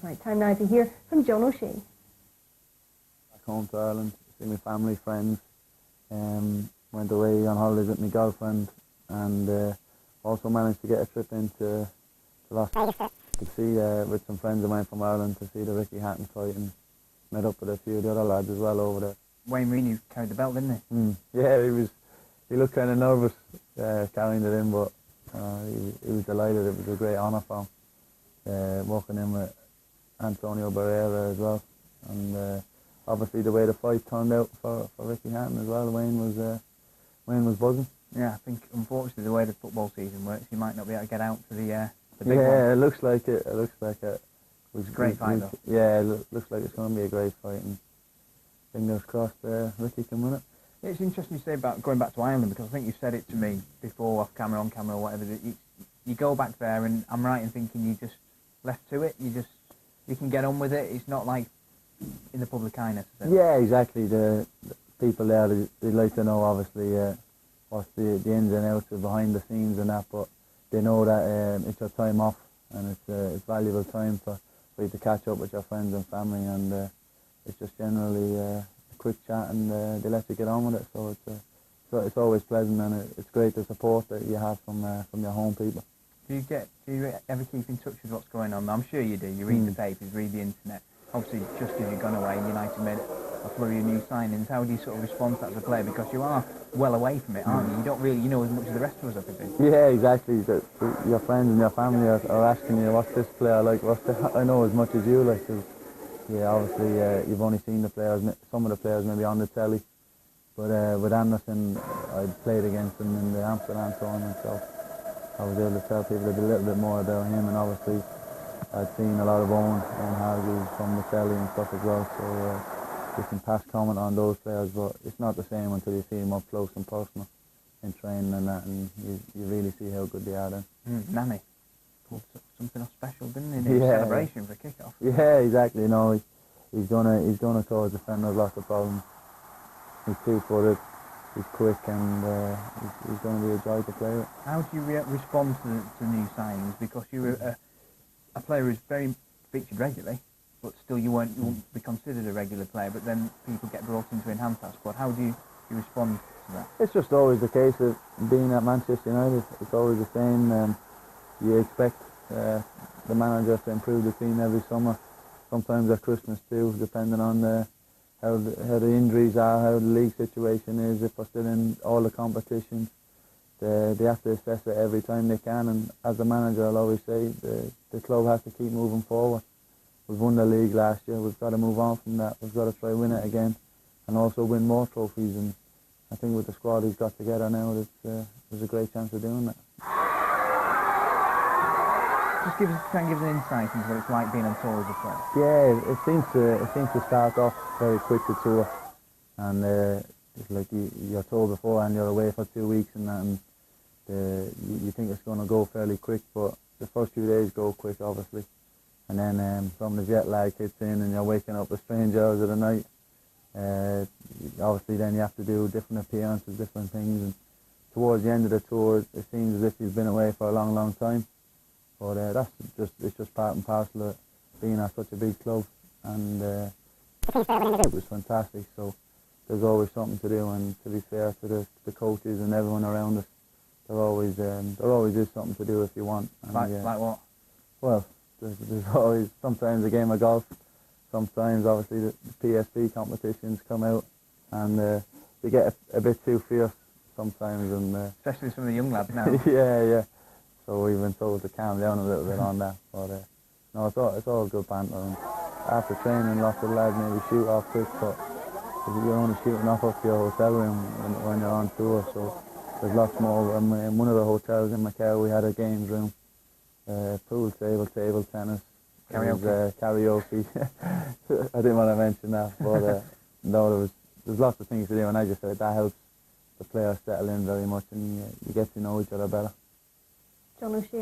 Right, time now to hear from John O'Shea. Back home to Ireland, see my family, friends. Went away on holidays with my girlfriend, and also managed to get a trip into Las Vegas to see with some friends of mine from Ireland to see the Ricky Hatton fight, and met up with a few of the other lads as well over there. Wayne Rooney carried the belt, didn't he? Yeah, he looked kind of nervous carrying it in, but he was delighted. It was a great honour for him. Walking in with Antonio Barrera as well, and obviously the way the fight turned out for Ricky Hatton as well, Wayne was buzzing. Yeah, I think unfortunately the way the football season works, he might not be able to get out to the big one. Yeah, it looks like it. It looks like it. It's a great fight though. Yeah, it looks like it's going to be a great fight, and fingers crossed Ricky can win it. It's interesting you say about going back to Ireland, because I think you said it to me before, off camera, on camera, or whatever. That you go back there, and I'm right in thinking you just left to it. You can get on with it. It's not like in the public eye necessarily. Yeah, exactly. The people there, they like to know obviously what's the ins and outs of behind the scenes and that, but they know that it's your time off, and it's valuable time for you to catch up with your friends and family, and it's just generally a quick chat, and they let you get on with it. So it's always pleasant, and it's great the support that you have from your home people. Do you ever keep in touch with what's going on? I'm sure you do. You read the papers, read the internet. Obviously, just as you've gone away, United made a flurry of new signings. How do you sort of respond to that as a player? Because you are well away from it, aren't you? You don't really know as much as the rest of us, I presume. Yeah, exactly. Your friends and your family are asking you, what's this player like? I know as much as you like. Cause, yeah, obviously you've only seen the players, some of the players maybe on the telly. But with Anderson, I played against him in the Amsterdam tournament, so I was able to tell people a little bit more about him, and obviously I'd seen a lot of Owen Hargreaves from the telly and stuff as well, so you can pass comment on those players, but it's not the same until you see them up close and personal in training and that, and you really see how good they are then. Nani pulled something off special, didn't he? In celebration for kick-off. Yeah, exactly. You know, he's gonna cause defenders lots of problems. He's two-footed, he's quick, and he's going to be a joy to play with. How do you respond to new signings? Because you're a player who's very featured regularly, but still you won't be considered a regular player, but then people get brought in to enhance that squad. How do you respond to that? It's just always the case of being at Manchester United. It's always the same. You expect the manager to improve the team every summer, sometimes at Christmas too, depending on how the injuries are, how the league situation is, if we're still in all the competitions. They have to assess it every time they can, and as the manager I'll always say, the club has to keep moving forward. We've won the league last year, we've got to move on from that, we've got to try win it again, and also win more trophies, and I think with the squad he's got together now, there's a great chance of doing that. Just try and give us an insight into what it's like being on tour as a player. Yeah, it seems to start off very quick, the tour, and it's like you're told before, and you're away for 2 weeks and that, and you think it's going to go fairly quick, but the first few days go quick, obviously, and then from the jet lag hits in, and you're waking up at strange hours of the night. Obviously, then you have to do different appearances, different things, and towards the end of the tour, it seems as if you've been away for a long, long time. But it's just part and parcel of being at such a big club, and it was fantastic. So there's always something to do, and to be fair to the coaches and everyone around us, there always is something to do if you want. And, like what? Well, there's always sometimes a game of golf. Sometimes obviously the PSP competitions come out, and they get a bit too fierce sometimes, and especially some of the young lads now. yeah. So we've been told to calm down a little bit on that, but no, it's all good banter. And after training, lots of lads maybe shoot off quick, but you're only shooting off up to your hotel room when you're on tour. So there's lots more. In one of the hotels in Macau, we had a games room, pool table tennis, karaoke. I didn't want to mention that, but no, there's lots of things to do, and I just said that helps the players settle in very much, and you get to know each other better. John O'Shea.